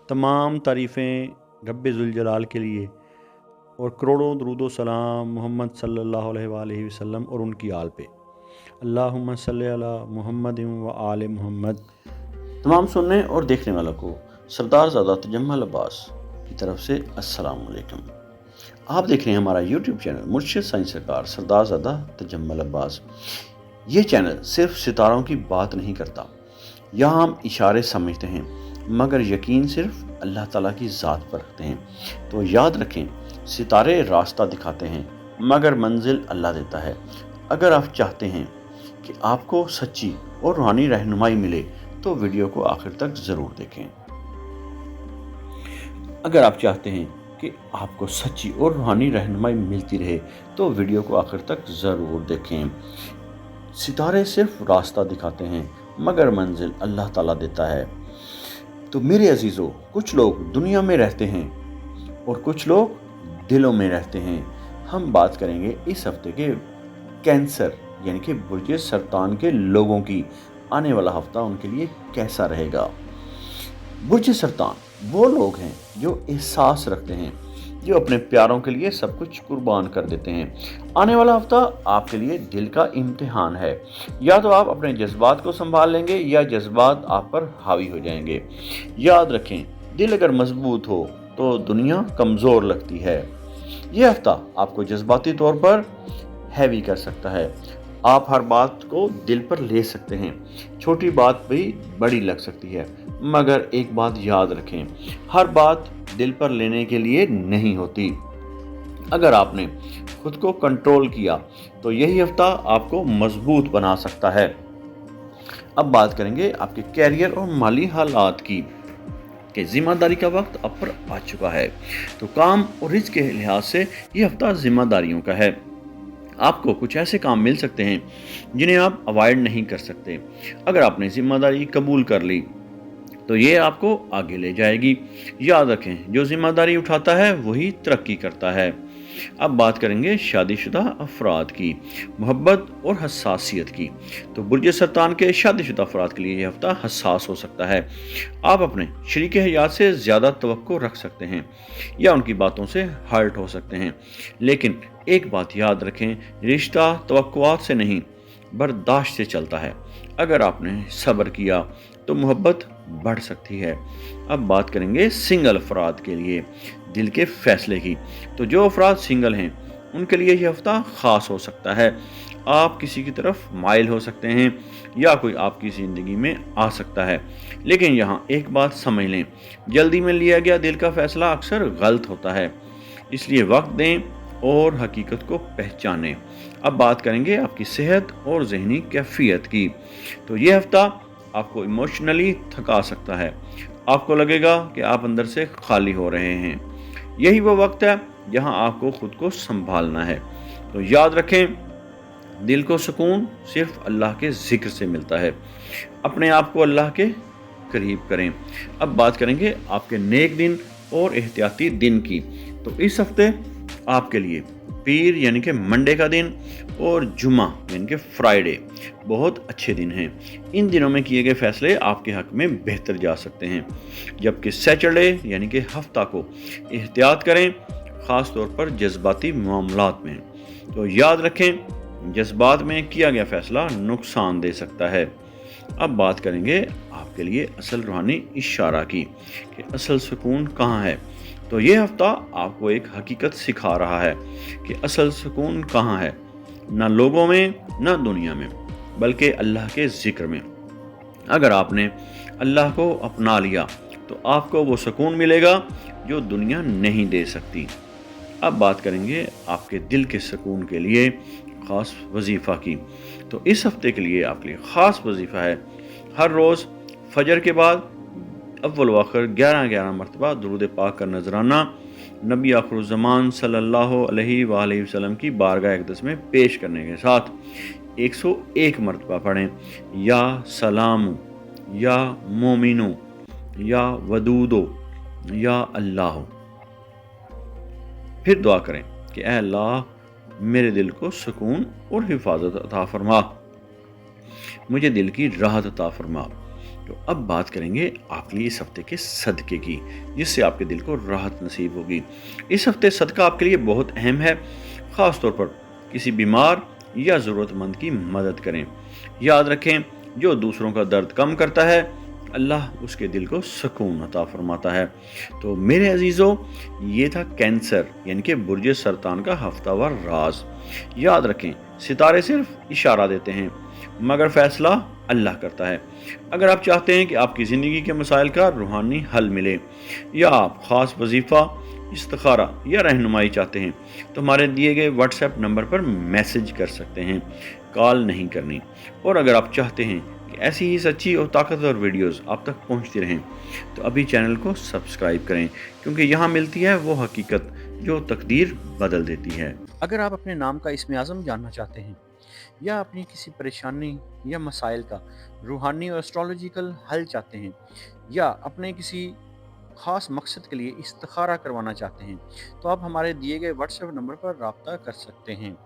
तमाम तारीफ़ें रब्बे ज़ुल के लिए और करोड़ों दरूद व सलाम मोहम्मद सल्लल्लाहु अलैहि वसल्लम और उनकी आल पे। अल्लाहुम्मा सल्ली अला मुहम्मद व आले मुहम्मद। तमाम सुनने और देखने वालों को सरदार ज़ादा तजम्मुल अब्बास की तरफ से अस्सलाम वालेकुम। आप देख रहे हैं हमारा YouTube चैनल मुर्शिद साईं सरकार सरदार ज़ादा तजम्मुल अब्बास। ये चैनल सिर्फ सितारों की बात नहीं करता, यहाँ हम इशारे समझते हैं मगर यकीन सिर्फ अल्लाह ताला की ज़ात पर रखते हैं। तो याद रखें, सितारे रास्ता दिखाते हैं मगर मंजिल अल्लाह देता है। अगर आप चाहते हैं कि आपको सच्ची और रूहानी रहनुमाई मिले तो वीडियो को आखिर तक ज़रूर देखें। अगर आप चाहते हैं कि आपको सच्ची और रूहानी रहनुमाई मिलती रहे तो वीडियो को आखिर तक ज़रूर देखें। सितारे सिर्फ रास्ता दिखाते हैं मगर मंजिल अल्लाह ताला देता है। तो मेरे अजीज़ों, कुछ लोग दुनिया में रहते हैं और कुछ लोग दिलों में रहते हैं। हम बात करेंगे इस हफ्ते के कैंसर यानी कि बुर्ज सरतान के लोगों की। आने वाला हफ्ता उनके लिए कैसा रहेगा। बुर्ज सरतान वो लोग हैं जो एहसास रखते हैं, जो अपने प्यारों के लिए सब कुछ कुर्बान कर देते हैं। आने वाला हफ्ता आपके लिए दिल का इम्तिहान है। या तो आप अपने जज्बात को संभाल लेंगे या जज्बात आप पर हावी हो जाएंगे। याद रखें, दिल अगर मजबूत हो तो दुनिया कमज़ोर लगती है। यह हफ्ता आपको जज्बाती तौर पर हैवी कर सकता है। आप हर बात को दिल पर ले सकते हैं। छोटी बात भी बड़ी लग सकती है, मगर एक बात याद रखें, हर बात दिल पर लेने के लिए नहीं होती। अगर आपने खुद को कंट्रोल किया तो यही हफ्ता आपको मजबूत बना सकता है। अब बात करेंगे आपके कैरियर और माली हालात की कि जिम्मेदारी का वक्त अब पर आ चुका है। तो काम और रिस्क के लिहाज से ये हफ्ता जिम्मेदारियों का है। आपको कुछ ऐसे काम मिल सकते हैं जिन्हें आप अवॉइड नहीं कर सकते। अगर आपने जिम्मेदारी कबूल कर ली तो ये आपको आगे ले जाएगी। याद रखें, जो जिम्मेदारी उठाता है वही तरक्की करता है। अब बात करेंगे शादीशुदा अफराद की, मोहब्बत और हसासियत की। तो बुर्ज सरतान के शादीशुदा अफराद के लिए यह हफ्ता हसास हो सकता है। आप अपने शरीक हयात से ज़्यादा तवक्को रख सकते हैं या उनकी बातों से हर्ट हो सकते हैं। लेकिन एक बात याद रखें, रिश्ता तवक्कुआत से नहीं बर्दाश्त से चलता है। अगर आपने सब्र किया तो मोहब्बत बढ़ सकती है। अब बात करेंगे सिंगल अफराद के लिए दिल के फैसले की। तो जो अफराद सिंगल हैं उनके लिए यह हफ्ता ख़ास हो सकता है। आप किसी की तरफ माइल हो सकते हैं या कोई आपकी ज़िंदगी में आ सकता है। लेकिन यहाँ एक बात समझ लें, जल्दी में लिया गया दिल का फैसला अक्सर गलत होता है, इसलिए वक्त दें और हकीकत को पहचानें। अब बात करेंगे आपकी सेहत और जहनी कैफियत की। तो ये हफ्ता आपको इमोशनली थका सकता है। आपको लगेगा कि आप अंदर से खाली हो रहे हैं। यही वो वक्त है जहां आपको खुद को संभालना है। तो याद रखें, दिल को सुकून सिर्फ अल्लाह के ज़िक्र से मिलता है। अपने आप को अल्लाह के करीब करें। अब बात करेंगे आपके नेक दिन और एहतियाती दिन की। तो इस हफ्ते आपके लिए पीर यानी कि मंडे का दिन और जुमा यानी कि फ्राइडे बहुत अच्छे दिन हैं। इन दिनों में किए गए फैसले आपके हक में बेहतर जा सकते हैं, जबकि सैटरडे यानी कि हफ्ता को एहतियात करें, ख़ास तौर पर जज्बाती मामलात में। तो याद रखें, जज्बात में किया गया फैसला नुकसान दे सकता है। अब बात करेंगे आपके लिए असल रूहानी इशारा की कि असल सुकून कहाँ है। तो ये हफ्ता आपको एक हकीकत सिखा रहा है कि असल सुकून कहाँ है, ना लोगों में ना दुनिया में, बल्कि अल्लाह के ज़िक्र में। अगर आपने अल्लाह को अपना लिया तो आपको वो सुकून मिलेगा जो दुनिया नहीं दे सकती। अब बात करेंगे आपके दिल के सुकून के लिए ख़ास वजीफ़ा की। तो इस हफ्ते के लिए आपके लिए ख़ास वजीफ़ा है, हर रोज़ फजर के बाद अव्वल व आखिर 11 मरतबा दुरूद पाक का नजराना नबी आखिरुज़्ज़मान सल्लल्लाहु अलैहि वसल्लम की बारगाह अक़दस में पेश करने के साथ 101 मरतबा पढ़ें। या सलाम, या मोमिनो, या वदूदो, या अल्लाह। फिर दुआ करें कि ऐ अल्लाह, मेरे दिल को सुकून और हिफाजत अता फरमा, मुझे दिल की राहत अता फरमा। तो अब बात करेंगे आपके लिए इस हफ्ते के सदक़े की, जिससे आपके दिल को राहत नसीब होगी। इस हफ्ते सदका आपके लिए बहुत अहम है, ख़ास तौर पर किसी बीमार या ज़रूरतमंद की मदद करें। याद रखें, जो दूसरों का दर्द कम करता है, अल्लाह उसके दिल को सुकून अता फरमाता है। तो मेरे अजीज़ों, ये था कैंसर यानी कि बुर्ज सरतान का हफ्तावार राज। याद रखें, सितारे सिर्फ इशारा देते हैं, मगर फैसला अल्लाह करता है। अगर आप चाहते हैं कि आपकी ज़िंदगी के मसाइल का रूहानी हल मिले, या आप ख़ास वजीफ़ा, इस्तिखारा या रहनुमाई चाहते हैं, तो हमारे दिए गए व्हाट्सएप नंबर पर मैसेज कर सकते हैं, कॉल नहीं करनी। और अगर आप चाहते हैं कि ऐसी ही सच्ची और ताकतवर वीडियोस आप तक पहुंचती रहें, तो अभी चैनल को सब्सक्राइब करें, क्योंकि यहाँ मिलती है वो हकीकत जो तकदीर बदल देती है। अगर आप अपने नाम का इस्म आज़म जानना चाहते हैं, या अपनी किसी परेशानी या मसाइल का रूहानी और एस्ट्रोलॉजिकल हल चाहते हैं, या अपने किसी ख़ास मकसद के लिए इस्तिखारा करवाना चाहते हैं, तो आप हमारे दिए गए व्हाट्सएप नंबर पर राब्ता कर सकते हैं।